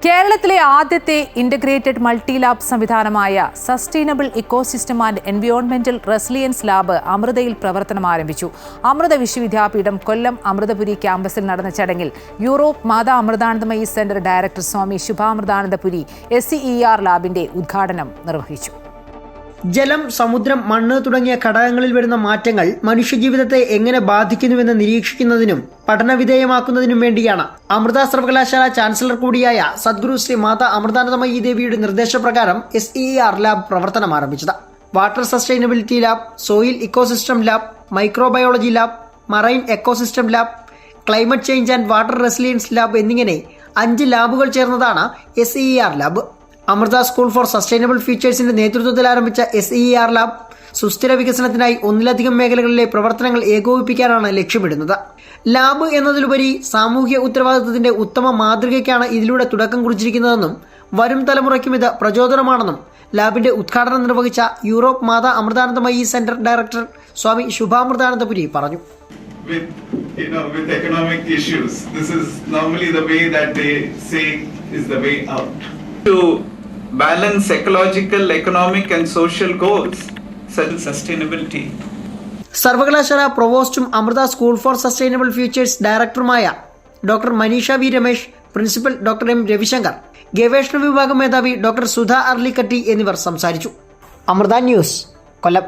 കേരളത്തിലെ ആദ്യത്തെ integrated multi lab സംവിധാനമായ സസ്റ്റൈനബിൾ ഇക്കോസിസ്റ്റം ആൻഡ് എൻവയോൺമെന്റൽ റെസിലിയൻസ് ലാബ് അമൃതയിൽ പ്രവർത്തനം ആരംഭിച്ചു. അമൃത വിശ്വവിദ്യാപീഠം കൊല്ലം അമൃതപുരി ക്യാമ്പസിൽ നടന്ന ചടങ്ങിൽ Europe Mata Amritanandamayi centre director Swami Shubhamritanandapuri SCER ലാബിന്റെ ഉദ്ഘാടനം നിർവഹിച്ചു. ജലം, സമുദ്രം, മണ്ണ് തുടങ്ങിയ ഘടകങ്ങളിൽ വരുന്ന മാറ്റങ്ങൾ മനുഷ്യജീവിതത്തെ എങ്ങനെ ബാധിക്കുന്നുവെന്ന് നിരീക്ഷിക്കുന്നതിനും പഠനവിധേയമാക്കുന്നതിനും വേണ്ടിയാണ് അമൃത സർവകലാശാല ചാൻസലർ കൂടിയായ സദ്ഗുരു ശ്രീ മാതാ അമൃതാനന്ദമയി ദേവിയുടെ നിർദ്ദേശപ്രകാരം SCER ലാബ് പ്രവർത്തനം ആരംഭിച്ചത്. Water sustainability lab, soil ecosystem lab, microbiology lab, marine ecosystem lab, climate change and water resilience lab എന്നിങ്ങനെ 5 ലാബുകൾ ചേർന്നതാണ് SCER lab. Amrita school for sustainable ഫ്യൂച്ചേഴ്സിന്റെ നേതൃത്വത്തിൽ ആരംഭിച്ച SCER ലാബ് സുസ്ഥിര വികസനത്തിനായി ഒന്നിലധികം മേഖലകളിലെ പ്രവർത്തനങ്ങൾ ഏകോപിപ്പിക്കാനാണ് ലക്ഷ്യമിടുന്നത്. ലാബ് എന്നതിലുപരി സാമൂഹ്യ ഉത്തരവാദിത്തത്തിന്റെ ഉത്തമ മാതൃകയ്ക്കാണ് ഇതിലൂടെ തുടക്കം കുറിച്ചിരിക്കുന്നതെന്നും വരും തലമുറയ്ക്കും ഇത് പ്രചോദനമാണെന്നും ലാബിന്റെ ഉദ്ഘാടനം നിർവഹിച്ച Europe Mata Amritanandamayi centre director Swami ശുഭാമൃതാനന്ദപുരി പറഞ്ഞു. With economic issues, this is normally the way that they say is the way out. To balance ecological, economic and social goals such as sustainability. സർവകലാശാല പ്രൊവോസ്റ്റും Amrita school for sustainable futures ഡയറക്ടറുമായ doctor Manisha V Ramesh, principal doctor M Ravishankar, ഗവേഷണ വിഭാഗം മേധാവി doctor Sudha Arlikatti എന്നിവർ സംസാരിച്ചു. Amrita news, കൊല്ലം.